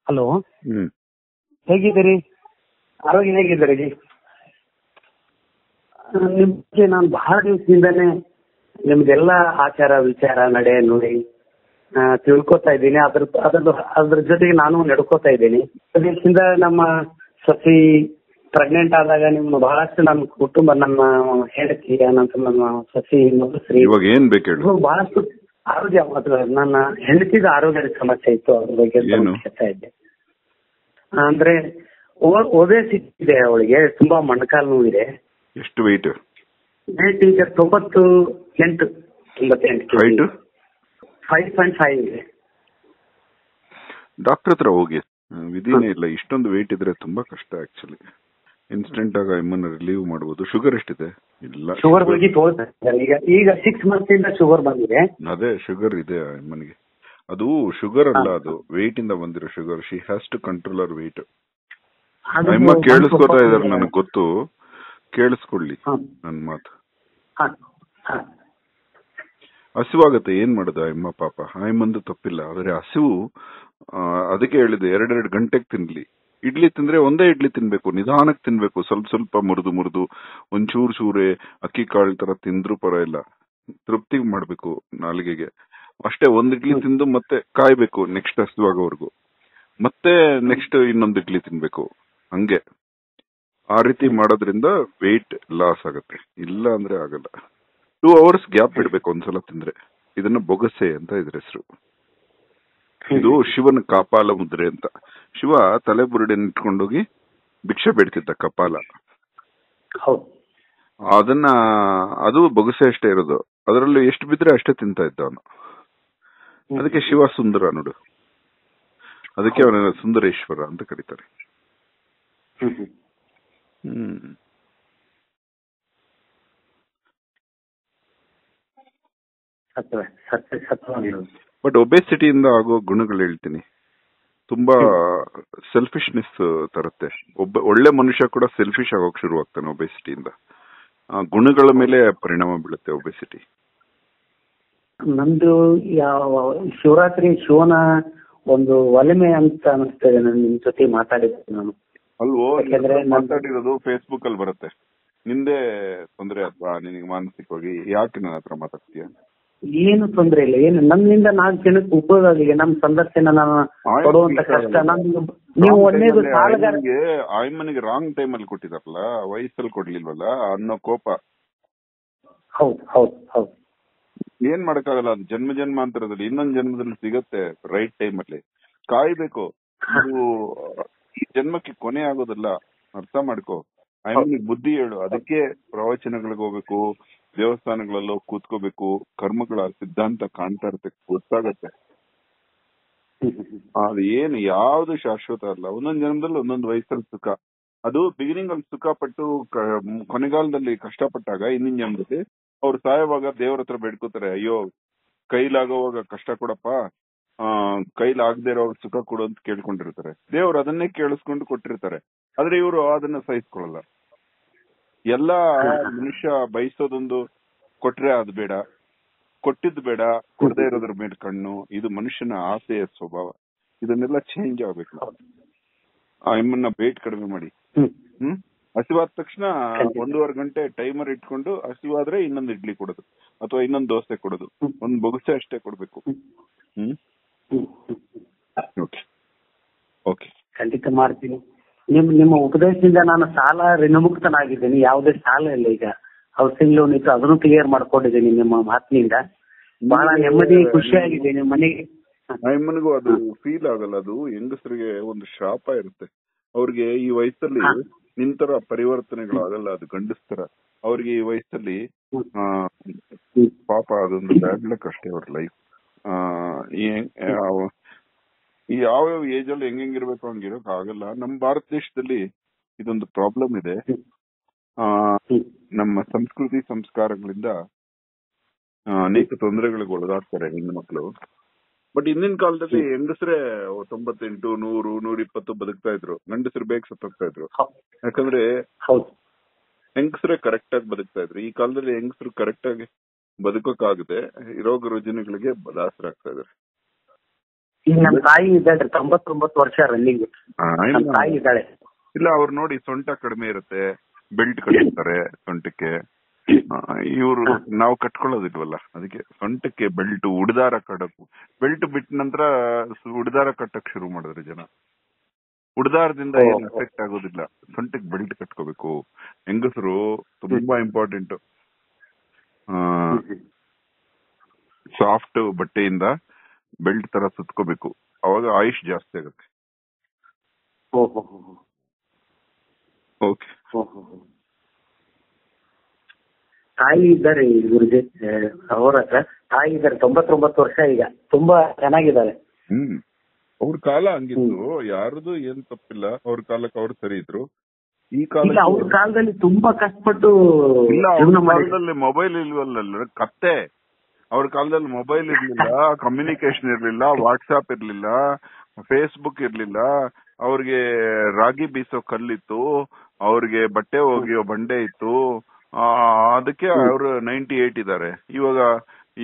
Hello, ಹ್ಮ್ ಹೇಗಿದ್ದೀರಿ? ಆರೋಗ್ಯ ಹೇಗಿದ್ದೀರಿ? ನಿಮ್ಗೆ ನಾನು ಬಹಳ ದಿವಸದಿಂದಾನೆ ನಿಮ್ದೆಲ್ಲ ಆಚಾರ ವಿಚಾರ ನಡೆ ನುಡಿ ತಿಳ್ಕೊತಾ ಇದ್ದೀನಿ. ಅದ್ರ ಜೊತೆಗೆ ನಾನು ನಡ್ಕೋತಾ ಇದ್ದೀನಿ. ದಿವಸದಿಂದ ನಮ್ಮ ಸತಿ ಪ್ರೆಗ್ನೆಂಟ್ ಆದಾಗ ನಿಮ್ಮ ಬಹಳಷ್ಟು ನಮ್ಮ ಕುಟುಂಬ, ನಮ್ಮ ಹೆಂಡತಿ, ಅನಂತರ ನಮ್ಮ ಸಸಿ ಮಗಸ್ರಿ ಇವಾಗ ಏನ್ ಬೇಕು ಹೇಳು. ಬಹಳಷ್ಟು ಆರೋಗ್ಯ ನನ್ನ ಹೆಂಡತಿದ ಆರೋಗ್ಯದ ಸಮಸ್ಯೆ ಇತ್ತು. ಅದ್ರ ಬಗ್ಗೆ ಹೇಳ್ತಾ ಇದ್ದೆ. ಅಂದ್ರೆ ಒಬೆಸಿಟಿ ಇದೆ ಅವಳಿಗೆ, ತುಂಬಾ ಮೊಣಕಾಲು ನೋವು ಇದೆ. ಎಷ್ಟು ವೆಯ್ಟ್? ವೆಯ್ಟ್ ಈಗ 98 98 5.5 ಇದೆ. ಡಾಕ್ಟರ್ ಹತ್ರ ಹೋಗಿ, ವಿಧಿನೇ ಇಲ್ಲ. ಇಷ್ಟೊಂದು ವೆಯ್ಟ್ ಇದ್ರೆ ತುಂಬಾ ಕಷ್ಟ ಆಕ್ಚುಲಿ. ಇನ್ಸ್ಟೆಂಟ್ ಆಗ ನಿಮ್ಮನ್ನ ರಿಲೀವ್ ಮಾಡಬಹುದು. ಶುಗರ್ ಎಷ್ಟಿದೆ? ಇಲ್ಲ, ಶುಗರ್ ಬಗ್ಗೆ ಈಗ 6 ಮಂತ್ಸ್ ಇಂದ ಶುಗರ್ ಬಂದಿದೆ. ಅದೇ ಶುಗರ್ ಇದೆ ನಿಮ್ಮನಿಗೆ. ಅದು ಶುಗರ್ ಅಲ್ಲ, ಅದು ವೆಯ್ಟ್ ಇಂದ ಬಂದಿರೋ sugar. She has to control ಅವರ್ ವೆಯ್ಟ್. ನಿಮ್ಮ ಕೇಳಿಸ್ಕೊತಾ ಇದಾರೆ, ನನಗೆ ಗೊತ್ತು. ಕೇಳಿಸ್ಕೊಳ್ಳಿ ನನ್ ಮಾತು. ಹಸಿವಾಗತ್ತೆ, ಏನ್ ಮಾಡುದು ಅಮ್ಮ ಪಾಪ. ಆಯಮ್ಮಂದು ತಪ್ಪಿಲ್ಲ, ಆದ್ರೆ ಹಸಿವು. ಅದಕ್ಕೆ ಹೇಳಿದೆ 2 ಗಂಟೆಗೆ ತಿನ್ಲಿ. ಇಡ್ಲಿ ತಿಂದ್ರೆ ಒಂದೇ ಇಡ್ಲಿ ತಿನ್ಬೇಕು, ನಿಧಾನಕ್ಕೆ ತಿನ್ಬೇಕು. ಸ್ವಲ್ಪ ಮುರಿದು ಒಂಚೂರು ಚೂರೆ ಅಕ್ಕಿ ಕಾಳು ತರ ತಿಂದ್ರು ಪರವಾಗಿಲ್ಲ. ತೃಪ್ತಿ ಮಾಡ್ಬೇಕು ನಾಲಿಗೆಗೆ ಅಷ್ಟೇ. ಒಂದ್ ಇಡ್ಲಿ ತಿಂದು ಮತ್ತೆ ಕಾಯ್ಬೇಕು ನೆಕ್ಸ್ಟ್ ಹಸಿವಾಗೋವರೆಗೂ. ಮತ್ತೆ ನೆಕ್ಸ್ಟ್ ಇನ್ನೊಂದು ಇಡ್ಲಿ ತಿನ್ಬೇಕು. ಹಂಗೆ ಆ ರೀತಿ ಮಾಡೋದ್ರಿಂದ ವೆಯ್ಟ್ ಲಾಸ್ ಆಗುತ್ತೆ. ಇಲ್ಲ ಅಂದ್ರೆ ಆಗಲ್ಲ. 2 hours ಗ್ಯಾಪ್ ಇಡ್ಬೇಕು ಒಂದ್ಸಲ ತಿಂದ್ರೆ. ಇದನ್ನ ಬೊಗಸೆ ಅಂತ ಇದ್ರ ಹೆಸರು. ಇದು ಶಿವನ ಕಪಾಲ ಮುದ್ರೆ ಅಂತ. ಶಿವ ತಲೆ ಬುರುಡೆನ ಇಟ್ಕೊಂಡೋಗಿ ಭಿಕ್ಷೆ ಬೇಡ್ತಿದ್ದ ಕಪಾಲ. ಅದು ಬೊಗಸೆ ಅಷ್ಟೇ ಇರೋದು. ಅದರಲ್ಲಿ ಎಷ್ಟು ಬಿದ್ರೆ ಅಷ್ಟೇ ತಿಂತ ಇದ್ದ ಅವನು. ಅದಕ್ಕೆ ಶಿವ ಸುಂದರ ನೋಡು. ಅದಕ್ಕೆ ಅವನ ಸುಂದರೇಶ್ವರ ಅಂತ ಕರೀತಾರೆ. ಬಟ್ ಒಬೆಸಿಟಿಯಿಂದ ಆಗೋ ಗುಣಗಳು ಹೇಳ್ತೀನಿ. ತುಂಬಾ ಸೆಲ್ಫಿಶ್ನೆಸ್ ತರುತ್ತೆ. ಒಳ್ಳೆ ಮನುಷ್ಯ ಕೂಡ ಸೆಲ್ಫಿಶ್ ಆಗೋಕ್ ಶುರು ಆಗ್ತಾನೆ ಒಬೆಸಿಟಿಯಿಂದ. ಗುಣಗಳ ಮೇಲೆ ಪರಿಣಾಮ ಬೀಳುತ್ತೆ ಒಬೆಸಿಟಿ. ನಂದು ಶಿವರಾತ್ರಿ ಶಿವನ ಒಂದು ಒಲಿಮೆ ಅಂತ ಅನಿಸ್ತದೆ. ನಿಮ್ ಜೊತೆ ಮಾತಾಡಿದ್ದೆ ನಾನು. ಅಲ್ವೋ, ಮಾತಾಡಿರೋದು ಫೇಸ್ಬುಕ್ ಅಲ್ಲಿ ಬರುತ್ತೆ. ನಿಂದೆ ತೊಂದ್ರೆ ಅಥವಾ ನಿನಗೆ ಮಾನಸಿಕವಾಗಿ ಯಾಕೆ ನನ್ನ ಹತ್ರ ಮಾತಾಡ್ತೀಯ? ಏನು ತೊಂದ್ರೆ ಇಲ್ಲ. ಏನು ನನ್ನಿಂದ 4 ಜನಕ್ಕೆ ಉಪಯೋಗ ಆಗಿದೆ. ನಮ್ ಸಂದರ್ಶನ ನಾನು ಕೊಡುವಂತ ಕಷ್ಟ. ನೀವು ಒಂದೇದು ಆಯಮ್ಮನಿಗೆ ರಾಂಗ್ ಟೈಮ್ ಅಲ್ಲಿ ಕೊಟ್ಟಿದಾರಲ್ಲ, ವಯಸ್ಸಲ್ಲಿ ಕೊಡ್ಲಿಲ್ವಲ್ಲ ಅನ್ನೋ ಕೋಪ. ಹೌದು. ಏನ್ ಮಾಡಕ್ಕಾಗಲ್ಲ. ಅದು ಜನ್ಮಾಂತರದಲ್ಲಿ ಇನ್ನೊಂದ್ ಜನ್ಮದಲ್ಲಿ ಸಿಗತ್ತೆ ರೈಟ್ ಟೈಮ್ ಅಲ್ಲಿ. ಕಾಯ್ಬೇಕು. ಈ ಜನ್ಮಕ್ಕೆ ಕೊನೆ ಆಗೋದಲ್ಲ, ಅರ್ಥ ಮಾಡ್ಕೋ. ಆಯಮ್ಮನಿಗೆ ಬುದ್ಧಿ ಹೇಳು. ಅದಕ್ಕೆ ಪ್ರವಚನಗಳಿಗೆ ಹೋಗ್ಬೇಕು, ದೇವಸ್ಥಾನಗಳಲ್ಲೋ ಕೂತ್ಕೋಬೇಕು. ಕರ್ಮಗಳ ಸಿದ್ಧಾಂತ ಕಾಣ್ತಾ ಇರುತ್ತೆ, ಗೊತ್ತಾಗತ್ತೆ. ಅದು ಏನು ಯಾವ್ದು ಶಾಶ್ವತ ಅಲ್ಲ. ಒಂದೊಂದ್ ಜನ್ಮದಲ್ಲಿ ಒಂದೊಂದು ವಯಸ್ಸಲ್ಲಿ ಸುಖ. ಅದು ಬಿಗಿನಿಂಗ್ ಅಲ್ಲಿ ಸುಖ ಪಟ್ಟು ಕೊನೆಗಾಲದಲ್ಲಿ ಕಷ್ಟಪಟ್ಟಾಗ ಹಿಂದಿನ ಜನ್ಮದಲ್ಲಿ ಅವ್ರು ಸಾಯುವಾಗ ದೇವ್ರ ಹತ್ರ ಬೇಡ್ಕೋತಾರೆ, ಅಯ್ಯೋ ಕೈಲಾಗೋವಾಗ ಕಷ್ಟ ಕೊಡಪ್ಪ, ಕೈಲಾಗದೇ ಇರೋ ಸುಖ ಕೊಡು ಅಂತ ಕೇಳ್ಕೊಂಡಿರ್ತಾರೆ. ದೇವ್ರು ಅದನ್ನೇ ಕೇಳಿಸ್ಕೊಂಡು ಕೊಟ್ಟಿರ್ತಾರೆ. ಆದ್ರೆ ಇವರು ಅದನ್ನ ಸಹಿಸ್ಕೊಳ್ಳಲ್ಲ. ಎಲ್ಲ ಮನುಷ್ಯ ಬಯಸೋದೊಂದು, ಕೊಟ್ರೆ ಅದು ಬೇಡ, ಕೊಟ್ಟಿದ್ದು ಬೇಡ, ಕೊಡದೇ ಇರೋದ್ರ ಮೇಲೆ ಕಣ್ಣು. ಇದು ಮನುಷ್ಯನ ಆಸೆಯ ಸ್ವಭಾವ. ಇದನ್ನೆಲ್ಲ ಚೇಂಜ್ ಆಗ್ಬೇಕು. ನಿಮ್ಮನ್ನ ವೇಟ್ ಕಡಿಮೆ ಮಾಡಿ. ಹಸಿವಾದ ತಕ್ಷಣ 1.5 ಗಂಟೆ ಟೈಮರ್ ಇಟ್ಕೊಂಡು, ಹಸಿವಾದ್ರೆ ಇನ್ನೊಂದು ಇಡ್ಲಿ ಕೊಡೋದು ಅಥವಾ ಇನ್ನೊಂದು ದೋಸೆ ಕೊಡೋದು. ಒಂದ್ ಬೊಗಸೆ ಅಷ್ಟೇ ಕೊಡ್ಬೇಕು. ಓಕೆ, ಖಂಡಿತ ಮಾಡ್ತೀನಿ. ನಿಮ್ಮ ಉಪದೇಶದಿಂದ ನಾನು ಸಾಲ ಋಣಮುಕ್ತನಾಗಿದ್ದೀನಿ. ಯಾವುದೇ ಸಾಲ ಇಲ್ಲ. ಈಗ ಹೌಸಿಂಗ್ ಲೋನ್ ಇತ್ತು, ಅದನ್ನು ಕ್ಲಿಯರ್ ಮಾಡ್ಕೊಂಡಿದ್ದೀನಿ ನಿಮ್ಮ ಮಾತಿನಿಂದ. ಬಹಳ ನೆಮ್ಮದಿ, ಖುಷಿಯಾಗಿದೆ. ನಿಮ್ಮ ಮನೆಗೆ ನಿಮ್ಮನಿಗೂ ಅದು ಫೀಲ್ ಆಗಲ್ಲ. ಅದು ಹೆಂಗಸರಿಗೆ ಒಂದು ಶಾಪ ಇರುತ್ತೆ. ಅವ್ರಿಗೆ ಈ ವಯಸ್ಸಲ್ಲಿ ನಿಂತರ ಪರಿವರ್ತನೆಗಳು ಆಗಲ್ಲ. ಅದು ಗಂಡಸ್ತರ. ಅವ್ರಿಗೆ ಈ ವಯಸ್ಸಲ್ಲಿ ಪಾಪ ಅದೊಂದು ಬ್ಯಾಡ್ ಲಕ್ ಅಷ್ಟೇ ಅವ್ರ ಲೈಫ್. ಈ ಯಾವ್ಯಾವ ಏಜ್ ಅಲ್ಲಿ ಹೆಂಗಿರ್ಬೇಕು ಹಂಗಿರೋಕ್ ಆಗಲ್ಲ. ನಮ್ಮ ಭಾರತ ದೇಶದಲ್ಲಿ ಇದೊಂದು ಪ್ರಾಬ್ಲಮ್ ಇದೆ. ನಮ್ಮ ಸಂಸ್ಕೃತಿ ಸಂಸ್ಕಾರಗಳಿಂದ ಅನೇಕ ತೊಂದರೆಗಳಿಗೆ ಒಳಗಾಗ್ತಾರೆ ಹೆಣ್ಣು ಮಕ್ಕಳು. ಬಟ್ ಹಿಂದಿನ ಕಾಲದಲ್ಲಿ ಹೆಂಗಸರೇ 98, 100, 120 ಬದುಕ್ತಾ ಇದ್ರು. ಗಂಡಸರು ಬೇಗ ಸತ್ತೋಗ್ತಾ ಇದ್ರು. ಯಾಕಂದ್ರೆ ಹೆಂಗಸರೇ ಕರೆಕ್ಟ್ ಆಗಿ ಬದುಕ್ತಾ ಇದ್ರು. ಈ ಕಾಲದಲ್ಲಿ ಹೆಂಗಸರು ಕರೆಕ್ಟ್ ಆಗಿ ಬದುಕೋಕ್ಕಾಗದೆ ರೋಗ ರುಜಿನಗಳಿಗೆ ದಾಸರಾಗ್ತಾ ಇದಾರೆ. ಈಗ ನಮ್ಮ ತಾಯಿ ಇದ್ದಾಳೆ 99 ವರ್ಷ ರನ್ನಿಂಗ್. ನಮ್ಮ ತಾಯಿ ಇದ್ದಾಳೆ. ಇಲ್ಲ ಅವ್ರು ನೋಡಿ ಸೊಂಟ ಕಡಿಮೆ ಇರುತ್ತೆ, ಬೆಲ್ಟ್ ಕಟ್ತಾರೆ ಸೊಂಟಕ್ಕೆ. ಇವ್ರು ನಾವು ಕಟ್ಕೊಳ್ಳೋದಿಲ್ವಲ್ಲ, ಅದಕ್ಕೆ ಸೊಂಟಕ್ಕೆ ಬೆಲ್ಟ್, ಉಡ್ದಾರ ಕಟ್ಟಕ್, ಬೆಲ್ಟ್ ಬಿಟ್ಟ ನಂತರ ಉಡ್ದಾರ ಕಟ್ಟಕ್ ಶುರು ಮಾಡಿದ್ರೆ ಜನ. ಉಡ್ದಾರದಿಂದ ಏನು ಎಫೆಕ್ಟ್ ಆಗೋದಿಲ್ಲ, ಸೊಂಟಕ್ಕೆ ಬೆಲ್ಟ್ ಕಟ್ಕೋಬೇಕು. ಹೆಂಗಸರು ತುಂಬಾ ಇಂಪಾರ್ಟೆಂಟ್. ಸಾಫ್ಟ್ ಬಟ್ಟೆಯಿಂದ ಬೆಲ್ಟ್ ತರ ಸುತ್ಕೋಬೇಕು, ಅವಾಗ ಆಯುಷ್ ಜಾಸ್ತಿ ಆಗುತ್ತೆ. ಓಕೆ. ತಾಯಿ ಇದ್ದಾರೆ ಗುರುಜಿ, ಅವ್ರ ಹತ್ರ ತಾಯಿ ಇದ್ದಾರೆ 99 ವರ್ಷ, ಈಗ ತುಂಬಾ ಚೆನ್ನಾಗಿದ್ದಾರೆ. ಅವ್ರ ಕಾಲ ಹಂಗಿತ್ತು, ಯಾರದು ಏನ್ ತಪ್ಪಿಲ್ಲ, ಅವ್ರ ಕಾಲಕ್ಕೆ ಅವ್ರು ಸರಿ ಇದ್ರು. ಈ ಅವ್ರ ಕಾಲದಲ್ಲಿ ತುಂಬಾ ಕಷ್ಟಪಟ್ಟು ಇಲ್ಲ, ಅವ್ರ ಕಾಲದಲ್ಲಿ ಮೊಬೈಲ್ ಇಲ್ವಲ್ಲ, ಕತ್ತೆ. ಅವ್ರ ಕಾಲದಲ್ಲಿ ಮೊಬೈಲ್ ಇರ್ಲಿಲ್ಲ, ಕಮ್ಯುನಿಕೇಶನ್ ಇರ್ಲಿಲ್ಲ, ವಾಟ್ಸ್ಆಪ್ ಇರ್ಲಿಲ್ಲ, ಫೇಸ್ಬುಕ್ ಇರ್ಲಿಲ್ಲ. ಅವ್ರಿಗೆ ರಾಗಿ ಬೀಸೋ ಕಲ್ಲಿತ್ತು, ಅವ್ರಿಗೆ ಬಟ್ಟೆ ಒಗೆಯೋ ಬಂಡೆ ಇತ್ತು. ಅದಕ್ಕೆ ಅವರು 98 ಇದ್ದಾರೆ. ಇವಾಗ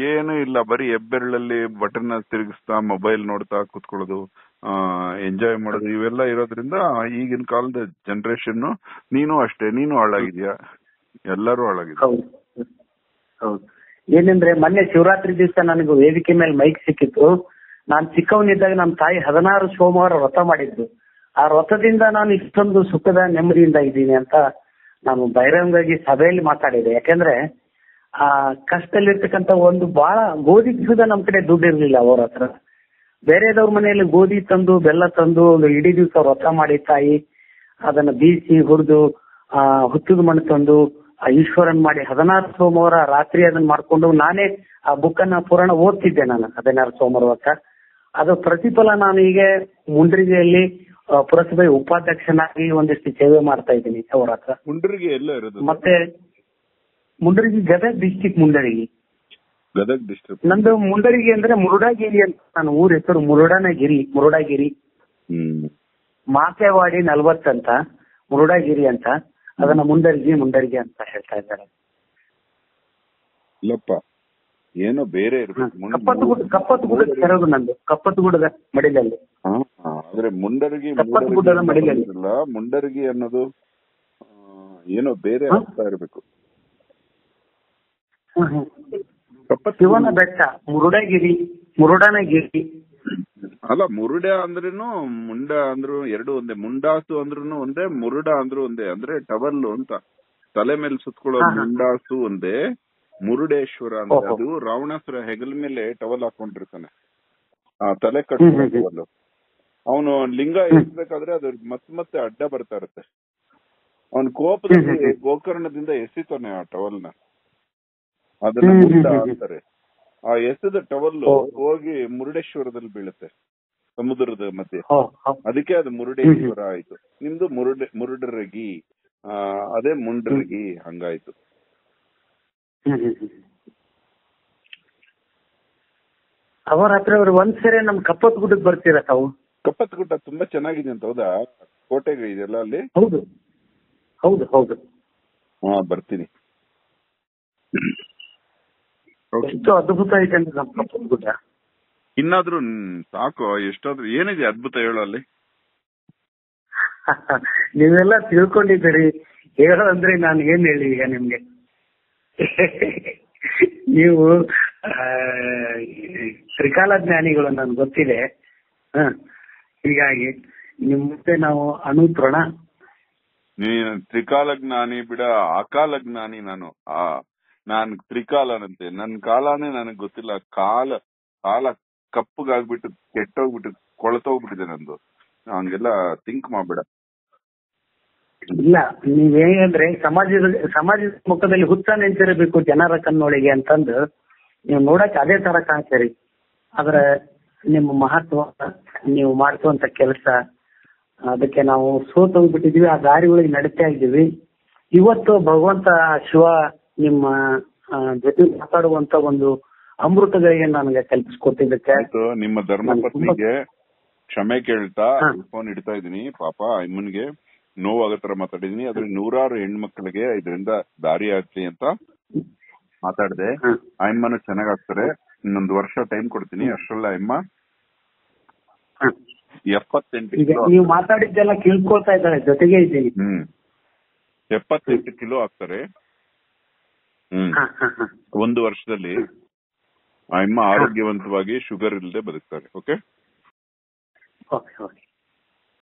ಏನು ಇಲ್ಲ, ಬರೀ ಹೆಬ್ಬೆರಳಲ್ಲಿ ಬಟನ್ ತಿರುಗಿಸ್ತಾ ಮೊಬೈಲ್ ನೋಡ್ತಾ ಕುತ್ಕೊಳ್ಳೋದು, ಎಂಜಾಯ್ ಮಾಡೋದು, ಇವೆಲ್ಲ ಇರೋದ್ರಿಂದ ಈಗಿನ ಕಾಲದ ಜನರೇಷನ್. ನೀನು ಅಷ್ಟೇ, ನೀನು ಹಾಳಾಗಿದ್ಯಾ, ಎಲ್ಲರೂ ಹಾಳಾಗಿದ್ಯಾ. ಹೌದು. ಏನಂದ್ರೆ ಮೊನ್ನೆ ಶಿವರಾತ್ರಿ ದಿವಸ ನನಗೆ ವೇದಿಕೆ ಮೇಲೆ ಮೈಕ್ ಸಿಕ್ಕಿತ್ತು. ನಾನು ಚಿಕ್ಕವನಿದ್ದಾಗ ನಮ್ಮ ತಾಯಿ 16 ಸೋಮವಾರ ವ್ರತ ಮಾಡಿದ್ದು. ಆ ವ್ರತದಿಂದ ನಾನು ಇಷ್ಟೊಂದು ಸುಖದ ನೆಮ್ಮದಿಯಿಂದ ಇದ್ದೀನಿ ಅಂತ ನಾನು ಬಹಿರಂಗವಾಗಿ ಸಭೆಯಲ್ಲಿ ಮಾತಾಡಿದೆ. ಯಾಕಂದ್ರೆ ಆ ಕಷ್ಟದಲ್ಲಿರ್ತಕ್ಕಂಥ ಒಂದು ಬಹಳ ಗೋಧಿ ಸುದ ನಮ್ ಕಡೆ ದುಡ್ಡು ಇರ್ಲಿಲ್ಲ ಅವ್ರ ಹತ್ರ. ಬೇರೆದವ್ರ ಮನೆಯಲ್ಲಿ ಗೋಧಿ ತಂದು ಬೆಲ್ಲ ತಂದು ಒಂದು ಇಡೀ ದಿವಸ ವ್ರತ ಮಾಡಿ ತಾಯಿ ಅದನ್ನ ಬೀಸಿ ಹುರಿದು ಹುತ್ತದ ಮಣ್ಣು ತಂದು ಈಶ್ವರನ್ ಮಾಡಿ 16 ಸೋಮವಾರ ರಾತ್ರಿ ಅದನ್ನ ಮಾಡ್ಕೊಂಡು ನಾನೇ ಆ ಬುಕ್ ಅನ್ನ ಪುರಾಣ ಓದ್ತಿದ್ದೆ ನಾನು 16 ಸೋಮವಾರ ವರ್ಷ. ಅದು ಪ್ರತಿಫಲ ನಾನು ಈಗ ಮುಂಡ್ರಿಗೆಯಲ್ಲಿ ಪುರಸಭೆ ಉಪಾಧ್ಯಕ್ಷನಾಗಿ ಒಂದಿಷ್ಟು ಸೇವೆ ಮಾಡ್ತಾ ಇದ್ದೀನಿ ಅವ್ರ ಹತ್ರ. ಮುಂಡ್ರಿಗೆ ಎಲ್ಲ ಇರೋದು? ಮತ್ತೆ ಮುಂಡರಗಿ, ಗದಗ ಡಿಸ್ಟಿಕ್ ಮುಂಡರಗಿ. ಗದಗ ಡಿಸ್ಟ್ರಿಕ್ಟ್. ನಂದು ಮುಂಡರಗಿ ಅಂದ್ರೆ ಮುರುಡಾಗಿರಿ ಅಂತ, ನಾನು ಊರ ಹೆಸರು ಮುರುಡಾಗಿರಿ. ಮಾತೆವಾಡಿ 40 ಅಂತ ಮುರುಡಾಗಿರಿ ಅಂತ, ಅದನ್ನ ಮುಂಡರಗಿ ಅಂತ ಹೇಳ್ತಾ ಇದ್ದಾರೆ. ಇಲ್ಲಪ್ಪ, ಏನೋ ಬೇರೆ ಇರ್ಬೇಕು. ಕಪ್ಪತ್ತಗುಡ್ಡ ತೆರವು ನಂದು, ಕಪ್ಪತ್ತಗುಡ್ಡದ ಮಡಿಲಲ್ಲಿ. ಆದ್ರೆ ಮುಂಡರಗಿ ಕಪ್ಪತ್ತಗುಡ್ಡದ ಮಡಿಲಲ್ಲಿ ಮುಂಡರಗಿ ಅನ್ನೋದು ಏನೋ ಬೇರೆ ಆಗ್ತಾ ಇರ್ಬೇಕು. ಶಿವನ ಬೆಟ್ಟ, ಮುರುಡನಗಿರಿ. ಅಲ್ಲ, ಮುರುಡ ಅಂದ್ರೇನು ಮುಂಡ ಅಂದ್ರು ಎರಡು ಒಂದೇ, ಮುಂಡಾಸು ಅಂದ್ರೂ ಒಂದೇ, ಮುರುಡ ಅಂದ್ರೂ ಒಂದೇ. ಅಂದ್ರೆ ಟವಲ್ ಅಂತ ತಲೆ ಮೇಲೆ ಸುತ್ಕೊಳ್ಳೋ ಮುಂಡಾಸು ಒಂದೇ, ಮುರುಡೇಶ್ವರ ಅಂದ್ರೆ ಅದು ರಾವಣಾಸುರ ಹೆಗಲ ಮೇಲೆ ಟವಲ್ ಹಾಕೊಂಡಿರ್ತಾನೆ, ತಲೆ ಕಟ್ಟ ಟವಲ್. ಅವನು ಲಿಂಗ ಎಸ್ಬೇಕಾದ್ರೆ ಅದು ಮತ್ತೆ ಅಡ್ಡ ಬರ್ತಾ ಇರುತ್ತೆ. ಅವನ್ ಕೋಪದಲ್ಲಿ ಗೋಕರ್ಣದಿಂದ ಎಸಿತಾನೆ ಆ ಟವಲ್ನ, ಅದನ್ನ ಮುಂಡ ಅಂತಾರೆ. ಆ ಎಸೆದ ಟವಲ್ ಹೋಗಿ ಮುರುಡೇಶ್ವರದಲ್ಲಿ ಬೀಳುತ್ತೆ, ಸಮುದ್ರದ ಮಧ್ಯೆ. ಅದಕ್ಕೆ ಅದು ಮುರುಡೇಶ್ವರ ಆಯ್ತು. ನಿಮ್ದು ಮುರುಡರಗಿ, ಅದೇ ಮುಂಡ್ರಗಿ, ಹಂಗಾಯ್ತು. ಅವರ ಹತ್ರ ಒಂದ್ಸರಿ ನಮ್ ಕಪ್ಪತ್ ಗುಡ್ಡಕ್ಕೆ ಬರ್ತೀರ ತಾವು? ಕಪ್ಪತ್ ಗುಡ್ಡ ತುಂಬಾ ಚೆನ್ನಾಗಿದೆ ಅಂತ, ಹೌದಾ? ಕೋಟೆಗಳು ಇದೆಲ್ಲ ಅಲ್ಲಿ? ಹೌದು ಹೌದು ಹೌದು. ಬರ್ತೀನಿ. ಎಷ್ಟು ಅದ್ಭುತ ಐತೆ ಅಂದ್ರೆ ನಮ್ ಕಪ್ಪತ್ ಗುಡ್ಡ. ಇನ್ನಾದ್ರೂ ಸಾಕು, ಎಷ್ಟಾದ್ರೂ ಏನಿದೆ ಅದ್ಭುತ ಹೇಳು ಅಲ್ಲಿ. ನೀವೆಲ್ಲ ತಿಳ್ಕೊಂಡಿದ್ದೀರಿ, ಹೇಳೋದಂದ್ರೆ ನಾನು ಏನ್ ಹೇಳಿ ಈಗ ನಿಮ್ಗೆ. ನೀವು ತ್ರಿಕಾಲ ಜ್ಞಾನಿಗಳು ನನ್ಗೆ ಗೊತ್ತಿದೆ. ಹೀಗಾಗಿ ನಿಮ್ ಮುಂದೆ ನಾವು ಅನುತೃಣ. ನೀನ್ ತ್ರಿಕಾಲ ಜ್ಞಾನಿ ಬಿಡ, ಅಕಾಲ ಜ್ಞಾನಿ ನಾನು. ನಾನ್ ತ್ರಿಕಾಲನಂತೆ, ನನ್ ಕಾಲನೇ ನನಗ್ ಗೊತ್ತಿಲ್ಲ. ಕಾಲ ಕಪ್ಪಗಾಗ್ಬಿಟ್ಟು ಕೆಟ್ಟೋಗ್ಬಿಟ್ಟು ಕೊಳತೋಗ್ಬಿಟ್ಟಿದೆ ನಂದು. ಹಂಗೆಲ್ಲ ಥಿಂಕ್ ಮಾಡ್ಬೇಡ. ಇಲ್ಲ, ನೀವೇನಂದ್ರೆ ಸಮಾಜದ ಮುಖದಲ್ಲಿ ಹುತ್ತ ನಿಂತಿರಬೇಕು ಜನರ ಕಣ್ಣೊಳಗೆ ಅಂತಂದು ನೀವು ನೋಡಕ್ ಅದೇ ತರ ಕಾಣ್ತೀರಿ. ಆದ್ರೆ ನಿಮ್ಮ ಮಹತ್ವ, ನೀವು ಮಾಡ್ತುವಂತ ಕೆಲಸ, ಅದಕ್ಕೆ ನಾವು ಸೋತೋಗ್ಬಿಟ್ಟಿದೀವಿ. ಆ ದಾರಿ ಒಳಗೆ ನಡೀತಾ ಇದ್ದೀವಿ. ಇವತ್ತು ಭಗವಂತ ಶಿವ ನಿಮ್ಮ ಜೊತೆ ಮಾತಾಡುವಂತ ಒಂದು ಅಮೃತಗಳಿಗೆ ನನಗೆ ಕಲ್ಪಿಸ್ಕೊಟ್ಟಿದ್ದಕ್ಕೆ ನಿಮ್ಮ ಧರ್ಮಪತ್ನಿಗೆ ಕ್ಷಮೆ ಕೇಳ್ತಾ ಫೋನ್ ಇಡ್ತಾ ಇದೀನಿ. ಪಾಪ ಅಮ್ಮನ್ಗೆ ನೋವಾಗೋ ತರ ಮಾತಾಡಿದೀನಿ. ಅದ್ರ 100 ಹೆಣ್ಮಕ್ಳಿಗೆ ಇದರಿಂದ ದಾರಿ ಆಗ್ಲಿ ಅಂತ ಮಾತಾಡಿದೆ. ಅಮ್ಮನು ಚೆನ್ನಾಗಾಗ್ತಾರೆ. ಇನ್ನೊಂದು ವರ್ಷ ಟೈಮ್ ಕೊಡ್ತೀನಿ. ಅಷ್ಟರಲ್ಲ ಅಮ್ಮ ಹ. 78 ಈಗ ಕಿಲೋ. ನೀವು ಮಾತಾಡಿದ್ದೆಲ್ಲ ಕೇಳ್ಕೊಳ್ತಾ ಇದ್ದಾಳೆ, ಜೊತೆಗೆ ಇದ್ದೀನಿ. 78 ಕಿಲೋ ಆಗ್ತಾರೆ. ಹ, ಹ, ಹ. 1 ವರ್ಷದಲ್ಲಿ ಆ ಅಮ್ಮ ಆರೋಗ್ಯವಂತವಾಗಿ ಶುಗರ್ ಇಲ್ಲದೆ ಬದುಕ್ತಾರೆ. Okay okay okay.